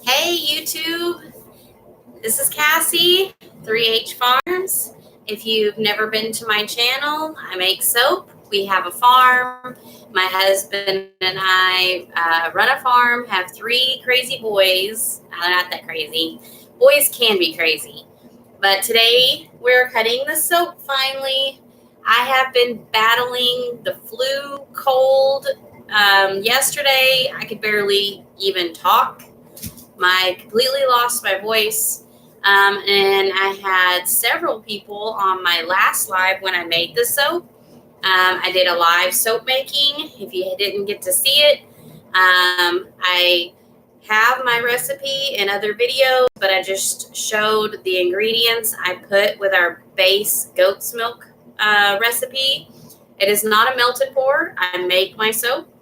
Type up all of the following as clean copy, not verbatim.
Hey YouTube, this is Cassie, 3H Farms. If you've never been to my channel, I make soap. We have a farm. My husband and I run a farm, have 3 crazy boys. Not that crazy. Boys can be crazy. But today we're cutting the soap finally. I have been battling the flu, cold. Yesterday I could barely even talk. I completely lost my voice. And I had several people on my last live when I made the soap. I did a live soap making. If you didn't get to see it, I have my recipe and other videos, but I just showed the ingredients I put with our base goat's milk recipe. It is not a melted pour. I make my soap.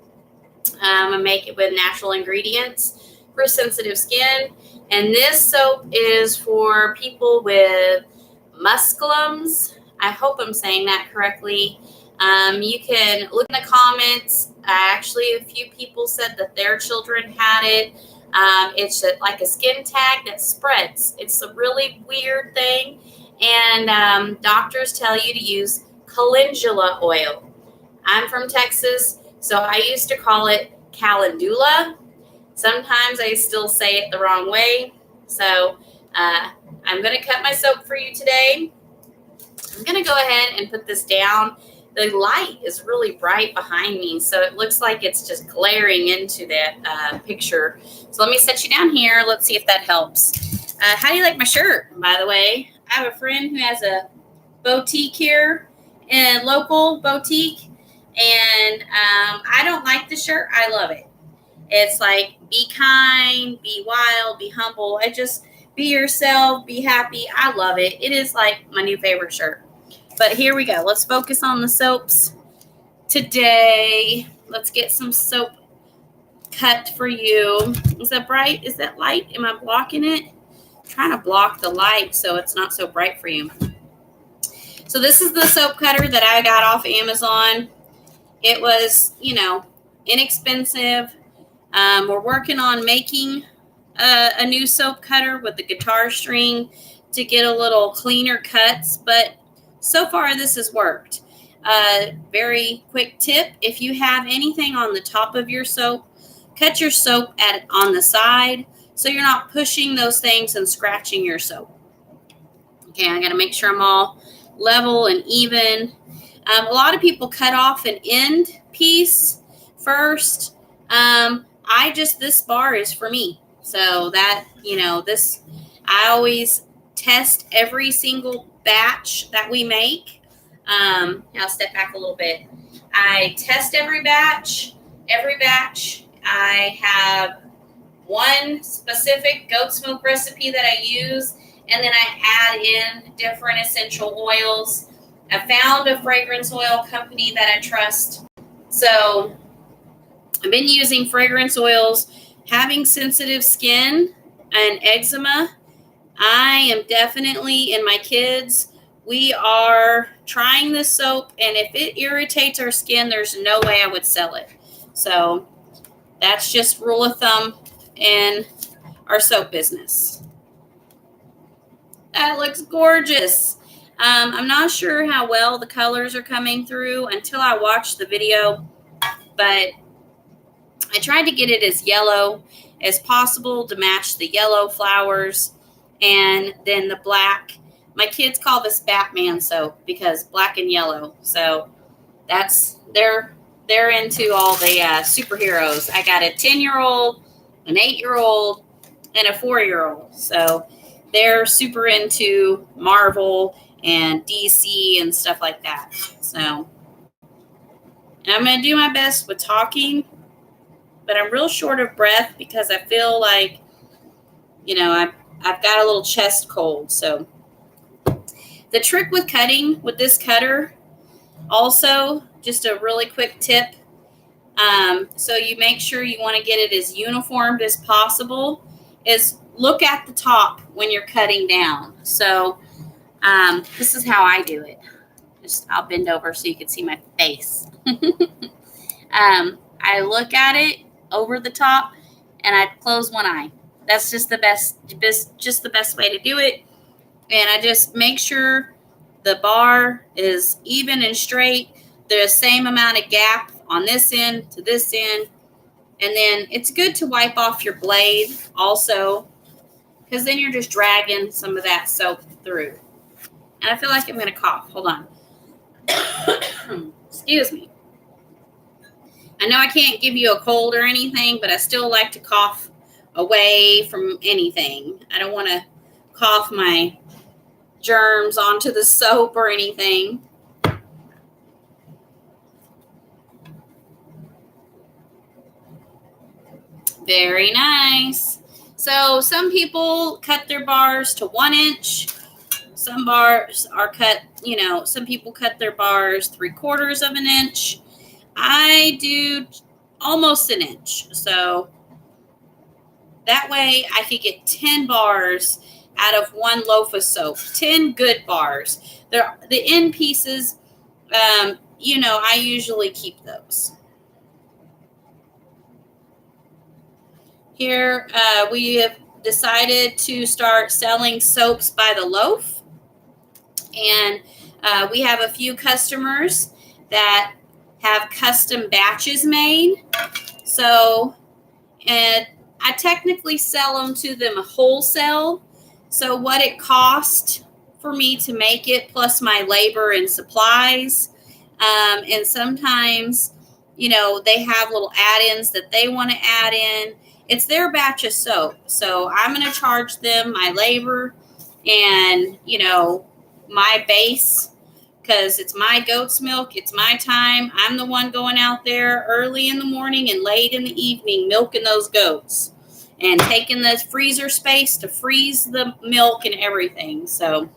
I make it with natural ingredients for sensitive skin. And this soap is for people with musculums. I hope I'm saying that correctly. You can look in the comments. Actually, a few people said that their children had it. It's like a skin tag that spreads. It's a really weird thing. And doctors tell you to use calendula oil. I'm from Texas, so I used to call it calendula. Sometimes I still say it the wrong way. So I'm going to cut my soap for you today. I'm going to go ahead and put this down. The light is really bright behind me, so it looks like it's just glaring into that picture. So let me set you down here. Let's see if that helps. How do you like my shirt, by the way? I have a friend who has a boutique here, a local boutique, and I don't like the shirt. I love it. It's like, be kind, be wild, be humble. Be yourself, be happy. I love it. It is like my new favorite shirt. But here we go. Let's focus on the soaps today. Let's get some soap cut for you. Is that bright? Is that light? Am I blocking it? I'm trying to block the light so it's not so bright for you. So this is the soap cutter that I got off Amazon. It was, inexpensive. We're working on making a new soap cutter with the guitar string to get a little cleaner cuts, but so far this has worked. Very quick tip, if you have anything on the top of your soap, cut your soap on the side so you're not pushing those things and scratching your soap. Okay, I got to make sure I'm all level and even. A lot of people cut off an end piece first. This bar is for me. So that, I always test every single batch that we make. I'll step back a little bit. I test every batch. I have one specific goat's milk recipe that I use, and then I add in different essential oils. I found a fragrance oil company that I trust. So I've been using fragrance oils. Having sensitive skin and eczema, I am definitely, and my kids, we are trying this soap, and if it irritates our skin, there's no way I would sell it. So that's just rule of thumb in our soap business. That looks gorgeous. I'm not sure how well the colors are coming through until I watch the video, but I tried to get it as yellow as possible to match the yellow flowers and then the black. My kids call this Batman soap because black and yellow. So they're into all the superheroes. I got a 10-year-old, an 8-year-old, and a 4-year-old. So they're super into Marvel and DC and stuff like that. So I'm going to do my best with talking, but I'm real short of breath because I feel like, I've got a little chest cold. So the trick with cutting with this cutter, also just a really quick tip. So you make sure you want to get it as uniformed as possible, is look at the top when you're cutting down. So this is how I do it. I'll bend over so you can see my face. I look at it over the top and I close one eye. That's just the best way to do it. And I just make sure the bar is even and straight. There's the same amount of gap on this end to this end. And then it's good to wipe off your blade also, because then you're just dragging some of that soap through. And I feel like I'm going to cough. Hold on. Excuse me. I know I can't give you a cold or anything, but I still like to cough away from anything. I don't want to cough my germs onto the soap or anything. Very nice. So some people cut their bars to 1 inch. Some bars are cut, some people cut their bars 3/4 of an inch. I do almost an inch. So that way I could get 10 bars out of 1 loaf of soap. 10 good bars. The end pieces, I usually keep those. Here, we have decided to start selling soaps by the loaf. And we have a few customers that have custom batches made. So, and I technically sell them to them wholesale. So what it cost for me to make it, plus my labor and supplies. And sometimes, they have little add-ins that they want to add in. It's their batch of soap. So I'm going to charge them my labor and, my base, because it's my goat's milk. It's my time. I'm the one going out there early in the morning and late in the evening milking those goats and taking the freezer space to freeze the milk and everything. So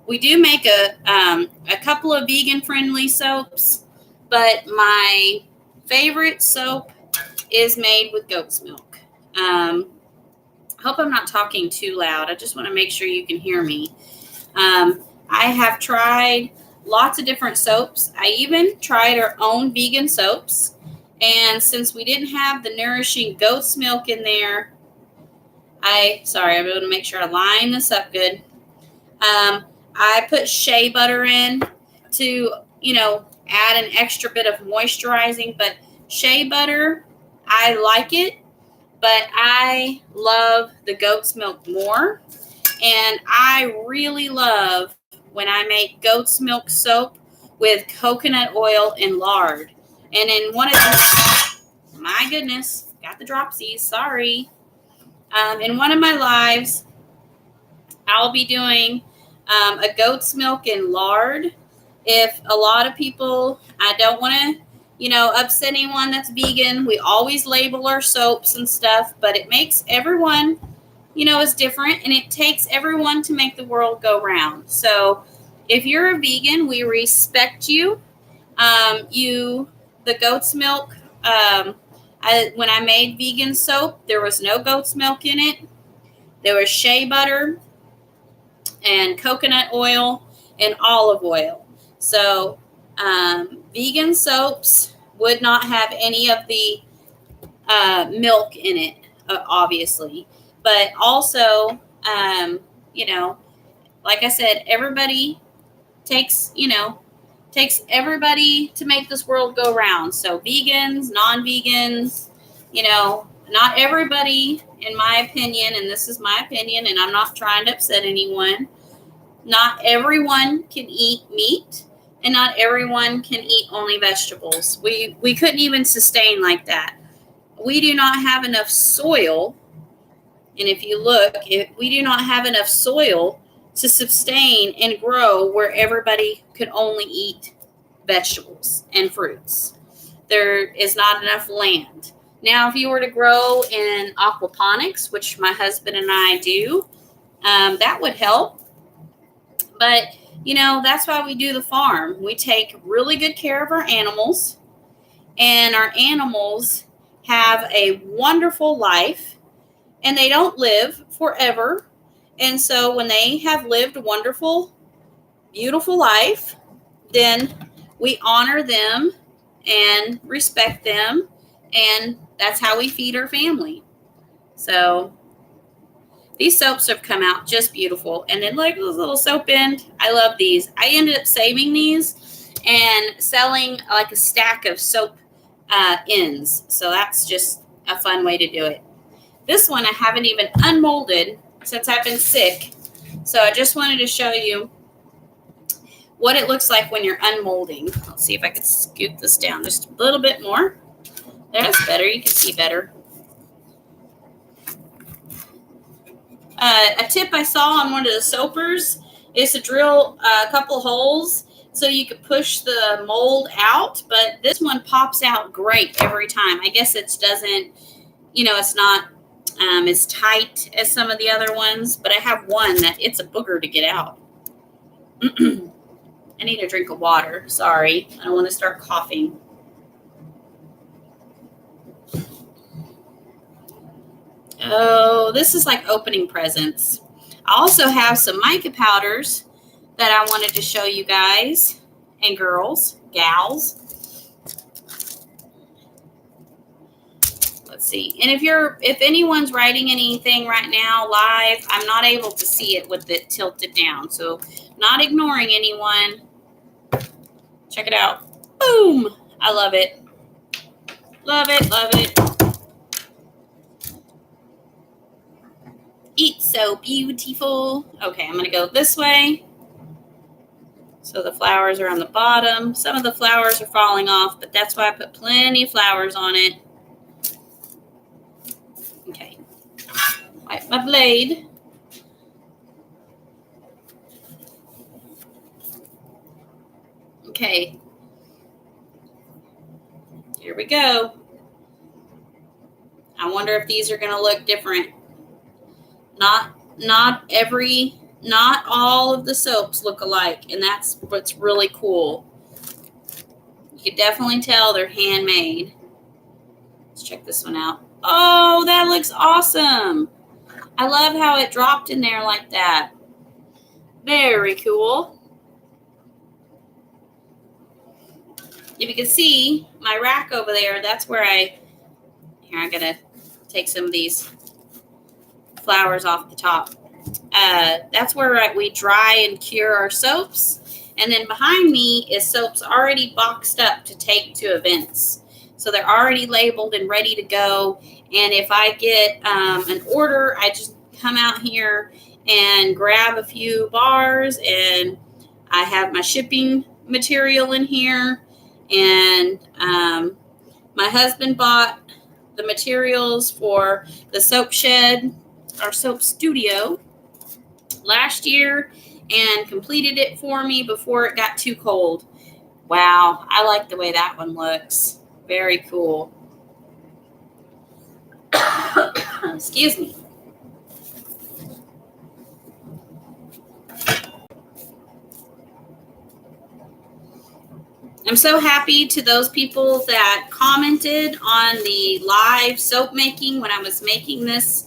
we do make a couple of vegan-friendly soaps, but my favorite soap is made with goat's milk. I hope I'm not talking too loud. I just want to make sure you can hear me. I have tried lots of different soaps. I even tried our own vegan soaps. And since we didn't have the nourishing goat's milk in there, I'm going to make sure I line this up good. I put shea butter in to, add an extra bit of moisturizing. But shea butter, I like it, but I love the goat's milk more. And I really love when I make goat's milk soap with coconut oil and lard. And in one of the, my goodness, got the dropsies, sorry. In one of my lives, I'll be doing a goat's milk and lard. If a lot of people, I don't want to, upset anyone that's vegan. We always label our soaps and stuff, but it makes everyone, is different, and it takes everyone to make the world go round. So if you're a vegan, we respect you. The goat's milk, when I made vegan soap, there was no goat's milk in it. There was shea butter and coconut oil and olive oil. So vegan soaps would not have any of the milk in it, obviously. But also, like I said, everybody takes everybody to make this world go round. So vegans, non-vegans, not everybody, in my opinion, and this is my opinion, and I'm not trying to upset anyone, not everyone can eat meat, and not everyone can eat only vegetables. We couldn't even sustain like that. We do not have enough soil. And if you look, we do not have enough soil to sustain and grow where everybody could only eat vegetables and fruits. There is not enough land. Now, if you were to grow in aquaponics, which my husband and I do, that would help. But, that's why we do the farm. We take really good care of our animals, and our animals have a wonderful life. And they don't live forever. And so when they have lived a wonderful, beautiful life, then we honor them and respect them. And that's how we feed our family. So These soaps have come out just beautiful. And then like this little soap end. I love these. I ended up saving these and selling like a stack of soap ends. So that's just a fun way to do it. This one I haven't even unmolded since I've been sick. So I just wanted to show you what it looks like when you're unmolding. Let's see if I can scoot this down just a little bit more. That's better. You can see better. A tip I saw on one of the soapers is to drill a couple holes so you could push the mold out, but this one pops out great every time. I guess it doesn't, it's not as tight as some of the other ones, but I have one that it's a booger to get out. I need a drink of water. Sorry. I don't want to start coughing. Oh, this is like opening presents. I also have some mica powders that I wanted to show you guys and gals. Let's see. And if anyone's writing anything right now live, I'm not able to see it with it tilted down. So not ignoring anyone. Check it out. Boom. I love it. Love it. Love it. It's so beautiful. Okay, I'm going to go this way. So the flowers are on the bottom. Some of the flowers are falling off, but that's why I put plenty of flowers on it. Okay. Wipe my blade. Okay. Here we go. I wonder if these are going to look different. Not all of the soaps look alike, and that's what's really cool. You can definitely tell they're handmade. Let's check this one out. Oh, that looks awesome. I love how it dropped in there like that. Very cool. If you can see my rack over there, that's where I gotta take some of these flowers off the top. That's where we dry and cure our soaps. And then behind me is soaps already boxed up to take to events. So they're already labeled and ready to go. And if I get an order, I just come out here and grab a few bars, and I have my shipping material in here. And my husband bought the materials for the soap shed, our soap studio, last year and completed it for me before it got too cold. Wow, I like the way that one looks. Very cool. Excuse me. I'm so happy to those people that commented on the live soap making when I was making this.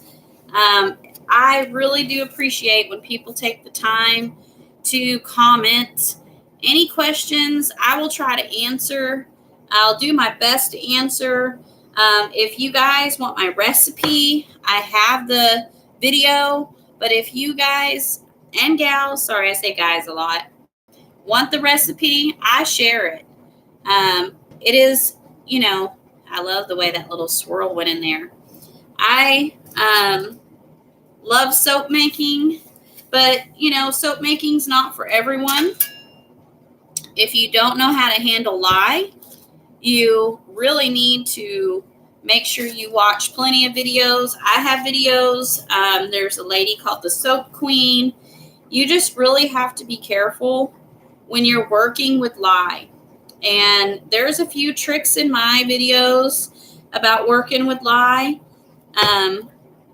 I really do appreciate when people take the time to comment. Any questions, I will try to answer. I'll do my best to answer. If you guys want my recipe, I have the video. But if you guys and gals, sorry I say guys a lot, want the recipe, I share it. It is, I love the way that little swirl went in there. I love soap making, but soap making's not for everyone. If you don't know how to handle lye, you really need to make sure you watch plenty of videos. I have videos. There's a lady called the Soap Queen. You just really have to be careful when you're working with lye. And there's a few tricks in my videos about working with lye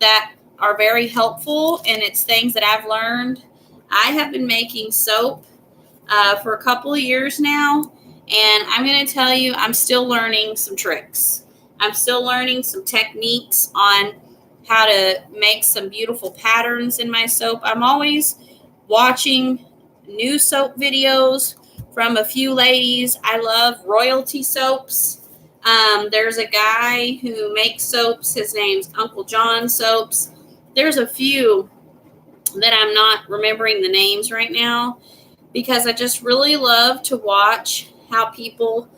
that are very helpful, and it's things that I've learned. I have been making soap for a couple of years now, and I'm going to tell you, I'm still learning some tricks. I'm still learning some techniques on how to make some beautiful patterns in my soap. I'm always watching new soap videos from a few ladies. I love royalty soaps. There's a guy who makes soaps. His name's Uncle John Soaps. there's a few that I'm not remembering the names right now, because I just really love to watch how people,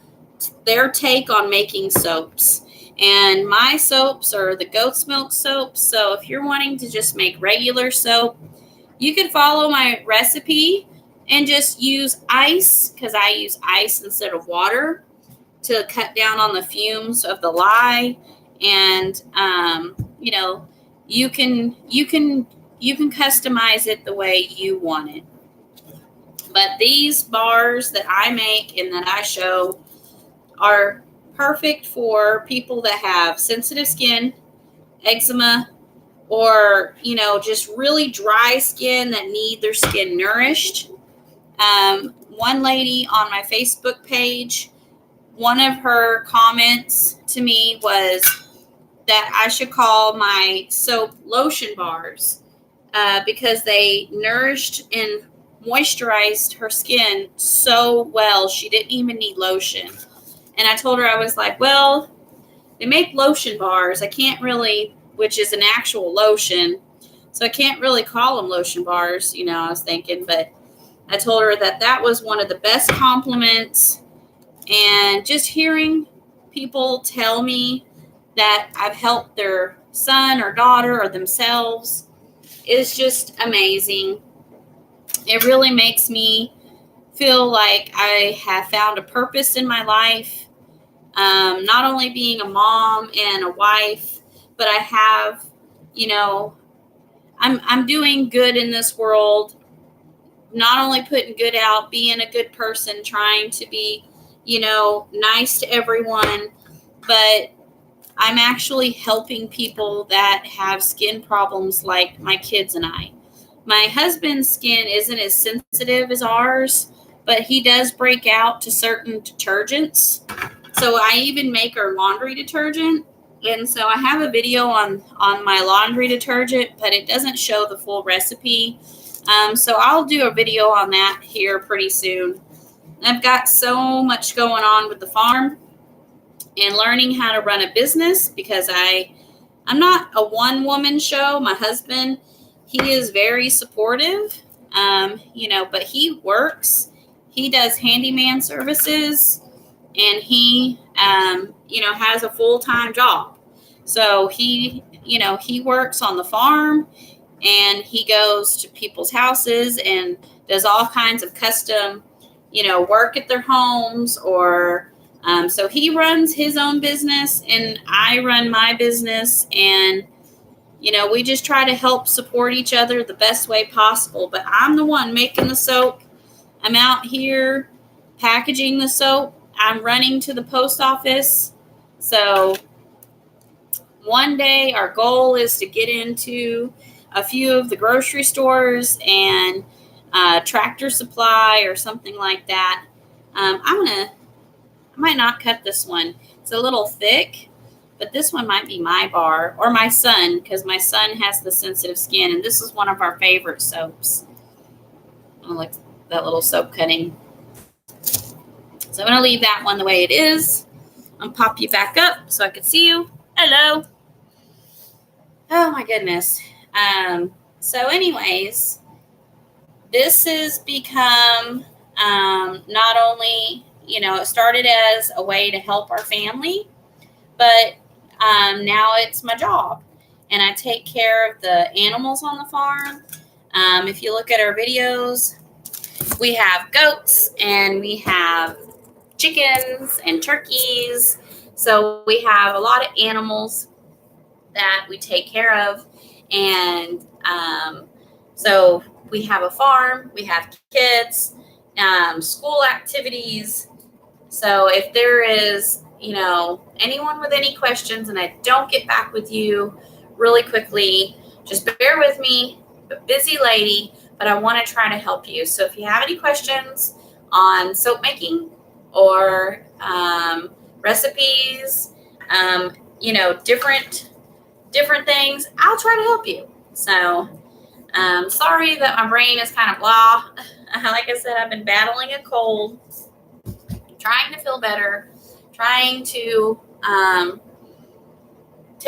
their take on making soaps. And my soaps are the goat's milk soaps. So if you're wanting to just make regular soap, you can follow my recipe and just use ice, because I use ice instead of water to cut down on the fumes of the lye. And you can customize it the way you want it. But these bars that I make and that I show are perfect for people that have sensitive skin, eczema, or just really dry skin that need their skin nourished. One lady on my Facebook page, one of her comments to me was that I should call my soap lotion bars, because they nourished and moisturized her skin so well she didn't even need lotion. And I told her, I was like, well, they make lotion bars. I can't really, which is an actual lotion, so I can't really call them lotion bars, I was thinking. But I told her that was one of the best compliments. And just hearing people tell me that I've helped their son or daughter or themselves is just amazing. It really makes me feel like I have found a purpose in my life. Not only being a mom and a wife, but I have, I'm doing good in this world. Not only putting good out, being a good person, trying to be, nice to everyone, but I'm actually helping people that have skin problems like my kids and I. My husband's skin isn't as sensitive as ours, but he does break out to certain detergents. So I even make our laundry detergent. And so I have a video on my laundry detergent, but it doesn't show the full recipe. So I'll do a video on that here pretty soon. I've got so much going on with the farm and learning how to run a business, because I'm not a one-woman show. My husband, he is very supportive, but he works. He does handyman services, and he, has a full-time job. So he works on the farm, and he goes to people's houses and does all kinds of custom, work at their homes, or so he runs his own business and I run my business, and we just try to help support each other the best way possible. But I'm the one making the soap. I'm out here packaging the soap. I'm running to the post office. So one day our goal is to get into a few of the grocery stores and Tractor Supply or something like that. I might not cut this one. It's a little thick, but this one might be my bar, or my son, because my son has the sensitive skin, and this is one of our favorite soaps. I like that little soap cutting. So I'm going to leave that one the way it is. I'll pop you back up so I can see you. Hello. Oh my goodness. So anyways, this has become not only, it started as a way to help our family, but now it's my job. And I take care of the animals on the farm. If you look at our videos, we have goats and we have chickens and turkeys. So we have a lot of animals that we take care of. And so we have a farm, we have kids, school activities. So if there is, anyone with any questions and I don't get back with you really quickly, just bear with me. I'm a busy lady, but I want to try to help you. So if you have any questions on soap making or recipes, different things, I'll try to help you. So sorry that my brain is kind of blah. Like I said, I've been battling a cold, trying to feel better, trying to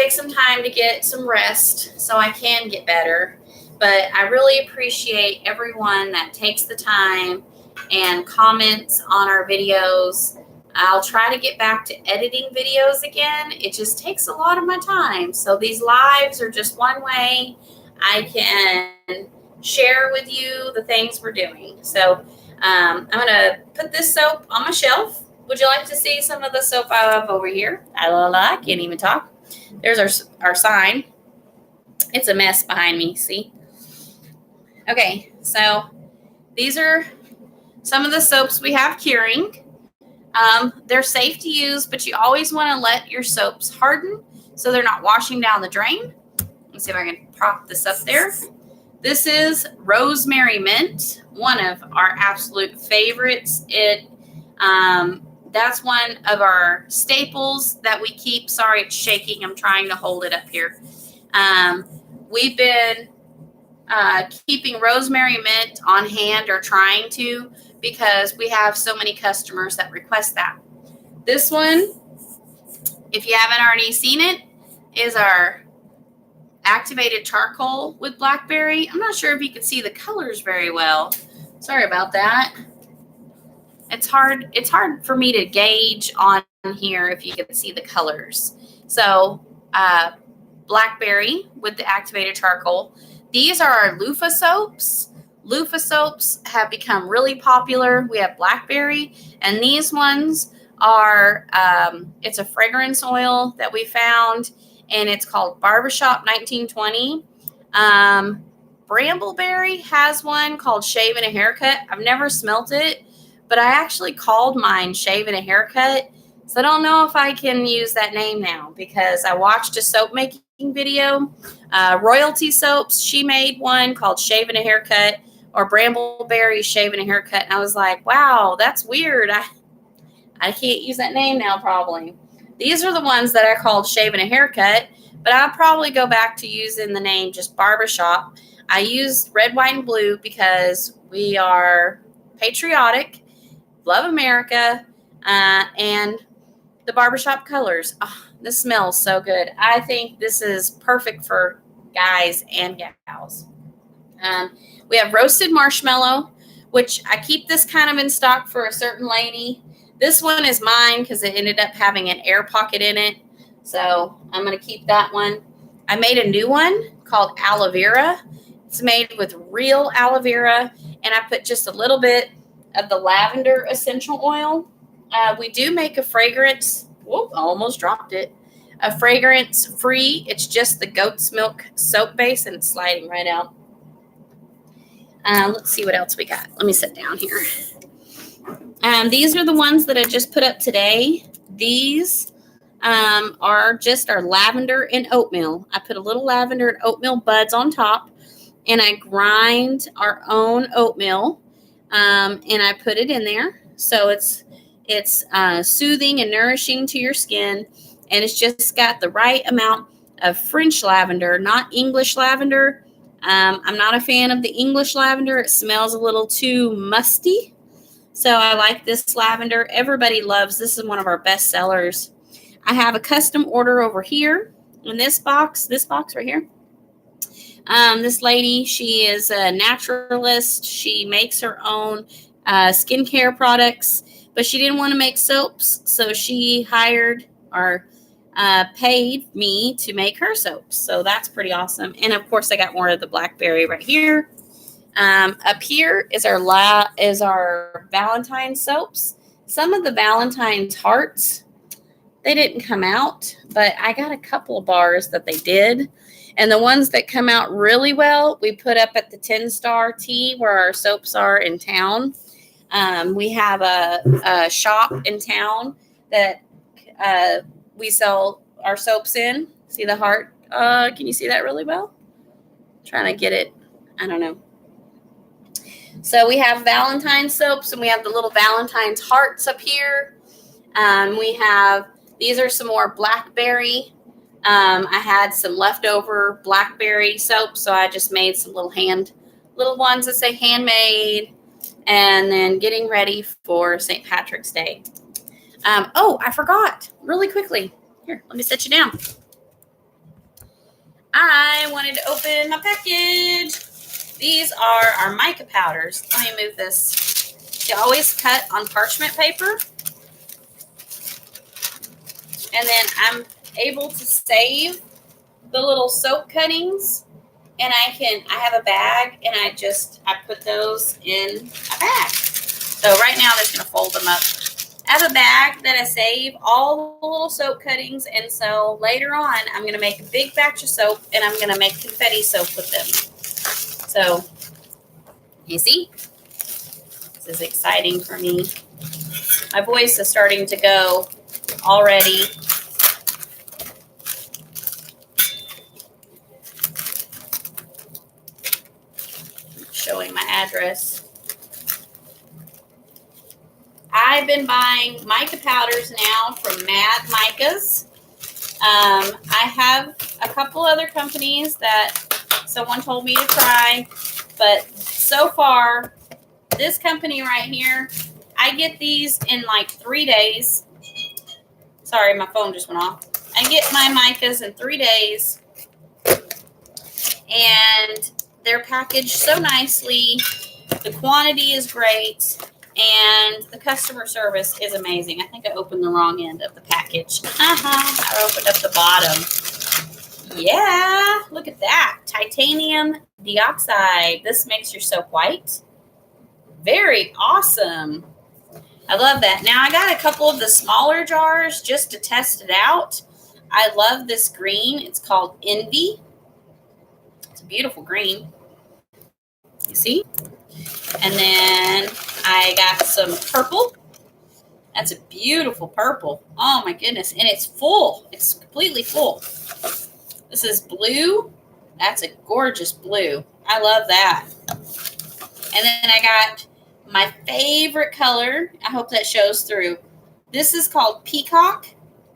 take some time to get some rest so I can get better. But I really appreciate everyone that takes the time and comments on our videos. I'll try to get back to editing videos again. It just takes a lot of my time. So these lives are just one way I can share with you the things we're doing. So I'm going to put this soap on my shelf. Would you like to see some of the soap I have over here? I can't even talk. There's our sign. It's a mess behind me, see? Okay, so these are some of the soaps we have curing. They're safe to use, but you always want to let your soaps harden so they're not washing down the drain. Let's see if I can prop this up there. This is rosemary mint, one of our absolute favorites. That's one of our staples that we keep. Sorry, it's shaking. I'm trying to hold it up here. We've been keeping rosemary mint on hand, or trying to, because we have so many customers that request that. This one, if you haven't already seen it, is our activated charcoal with blackberry. I'm not sure if you can see the colors very well. Sorry about that. It's hard for me to gauge on here if you can see the colors. So blackberry with the activated charcoal. These are our loofah soaps. Loofah soaps have become really popular. We have blackberry, and these ones are, it's a fragrance oil that we found, and it's called Barbershop 1920. Brambleberry has one called Shave and a Haircut. I've never smelt it, but I actually called mine Shave and a Haircut. So I don't know if I can use that name now, because I watched a soap making video. Royalty Soaps, she made one called Shave and a Haircut, or Brambleberry Shave and a Haircut. And I was like, wow, that's weird. I can't use that name now, probably. These are the ones that I called Shave and a Haircut, but I'll probably go back to using the name just Barbershop. I used red, white, and blue because we are patriotic, love America, and the barbershop colors. Oh, this smells so good. I think this is perfect for guys and gals. We have roasted marshmallow, which I keep this kind of in stock for a certain lady. This one is mine because it ended up having an air pocket in it. So I'm going to keep that one. I made a new one called aloe vera. It's made with real aloe vera, and I put just a little bit of the lavender essential oil. We do make a fragrance. Whoop, almost dropped it. A fragrance free. It's just the goat's milk soap base, and it's sliding right out. Let's see what else we got. Let me sit down here. These are the ones that I just put up today. These are just our lavender and oatmeal. I put a little lavender and oatmeal buds on top, and I grind our own oatmeal, and I put it in there. So it's soothing and nourishing to your skin, and it's just got the right amount of French lavender, not English lavender. I'm not a fan of the English lavender. It smells a little too musty. So I like this lavender. Everybody loves this. Is one of our best sellers. I have a custom order over here in this box right here. This lady, she is a naturalist. She makes her own skincare products, but she didn't want to make soaps, so she hired or paid me to make her soaps. So that's pretty awesome. And of course, I got more of the blackberry right here. Up here is our Valentine's soaps. Some of the Valentine's hearts, they didn't come out, but I got a couple of bars that they did. And the ones that come out really well, we put up at the 10-Star Tea where our soaps are in town. We have a shop in town that we sell our soaps in. See the heart? Can you see that really well? I'm trying to get it. I don't know. So we have Valentine's soaps, and we have the little Valentine's hearts up here. These are some more blackberry. I had some leftover blackberry soap, so I just made some little ones that say handmade, and then getting ready for St. Patrick's Day. I forgot really quickly. Here, let me set you down. I wanted to open my package. These are our mica powders. Let me move this. You always cut on parchment paper. And then I'm able to save the little soap cuttings. And I have a bag, and I put those in a bag. So right now I'm just going to fold them up. I have a bag that I save all the little soap cuttings, and so later on I'm going to make a big batch of soap, and I'm going to make confetti soap with them. So, you see? This is exciting for me. My voice is starting to go already. Showing my address. I've been buying mica powders now from Mad Micas. I have a couple other companies that someone told me to try, but so far, this company right here, I get these in like 3 days. Sorry, my phone just went off. I get my micas in 3 days, and they're packaged so nicely. The quantity is great, and the customer service is amazing. I think I opened the wrong end of the package. I opened up the bottom. Yeah, look at that. Titanium dioxide. This makes your soap white. Very awesome. I love that. Now, I got a couple of the smaller jars just to test it out. I love this green. It's called Envy. It's a beautiful green. You see? And then I got some purple. That's a beautiful purple. Oh, my goodness. And it's full. It's completely full. This is blue. That's a gorgeous blue. I love that. And then I got my favorite color. I hope that shows through. This is called Peacock,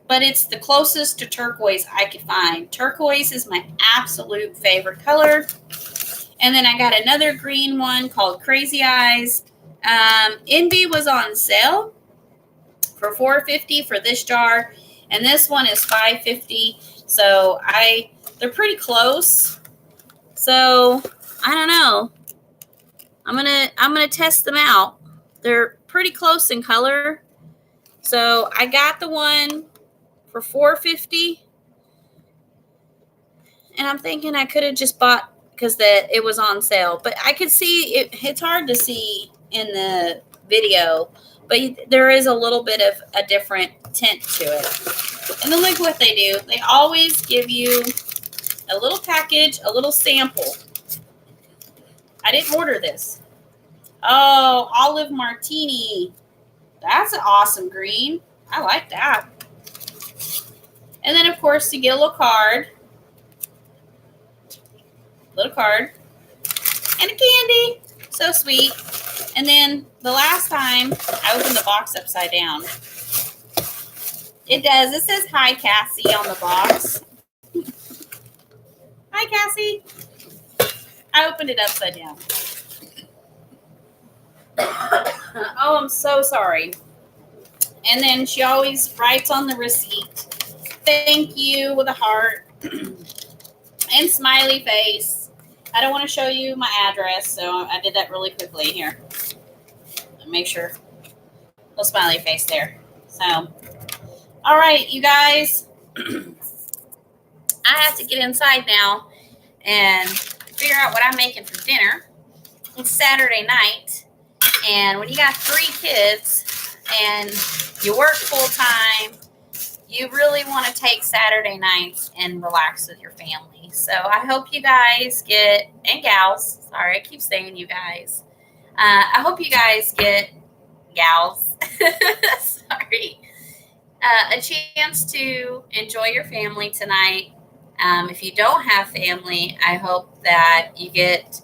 but it's the closest to turquoise I could find. Turquoise is my absolute favorite color. And then I got another green one called Crazy Eyes. Envy was on sale for $4.50 for this jar, and this one is $5.50. So they're pretty close. So I don't know. I'm gonna test them out. They're pretty close in color. So I got the one for $4.50, and I'm thinking I could have just bought because it was on sale. But I could see it's hard to see in the video, but there is a little bit of a different tint to it. And then look what they do. They always give you a little package, a little sample. I didn't order this. Oh, olive martini. That's an awesome green. I like that. And then, of course, you get a little card. Little card. And a candy. So sweet. And then the last time, I opened the box upside down. It does. It says, "Hi, Cassie," on the box. Hi, Cassie. I opened it upside down. Oh, I'm so sorry. And then she always writes on the receipt, "Thank you," with a heart and smiley face. I don't want to show you my address, so I did that really quickly here. Make sure. Little smiley face there. So, all right, you guys. I have to get inside now and figure out what I'm making for dinner. It's Saturday night, and when you got 3 kids and you work full time, you really want to take Saturday nights and relax with your family. So I hope you guys get, and gals, sorry, I keep saying you guys. I hope you guys get, gals, sorry, a chance to enjoy your family tonight. If you don't have family, I hope that you get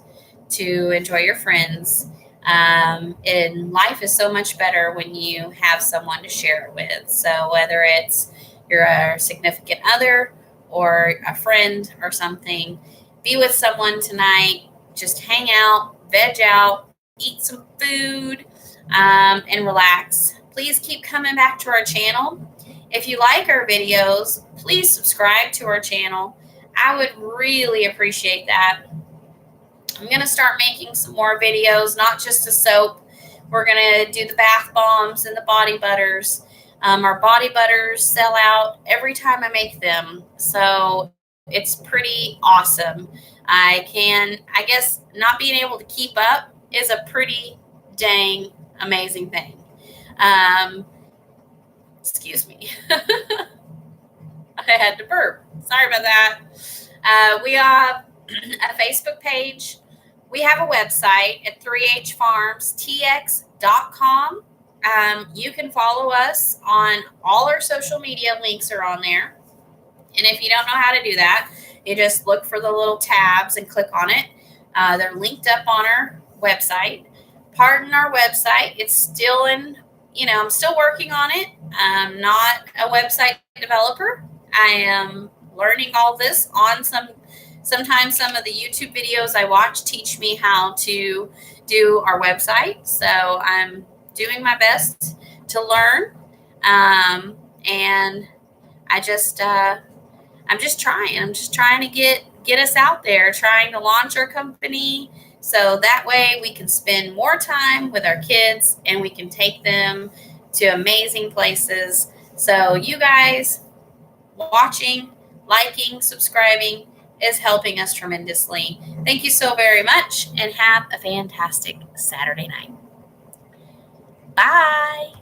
to enjoy your friends. And life is so much better when you have someone to share it with. So whether it's your significant other or a friend or something, be with someone tonight. Just hang out, veg out, eat some food, and relax. Please keep coming back to our channel. If you like our videos, please subscribe to our channel. I would really appreciate that. I'm going to start making some more videos, not just the soap. We're going to do the bath bombs and the body butters. Our body butters sell out every time I make them. So it's pretty awesome. I guess not being able to keep up is a pretty dang amazing thing. Excuse me. I had to burp. Sorry about that. We have a Facebook page. We have a website at 3hfarmstx.com. You can follow us on all our social media. Links are on there. And if you don't know how to do that, you just look for the little tabs and click on it. They're linked up on our website. Pardon our website. It's still I'm still working on it. I'm not a website developer. I am learning all this on sometimes some of the YouTube videos I watch teach me how to do our website. So I'm doing my best to learn. And I'm just trying. I'm just trying to get us out there, trying to launch our company. So that way we can spend more time with our kids and we can take them to amazing places. So you guys watching, liking, subscribing is helping us tremendously. Thank you so very much and have a fantastic Saturday night. Bye.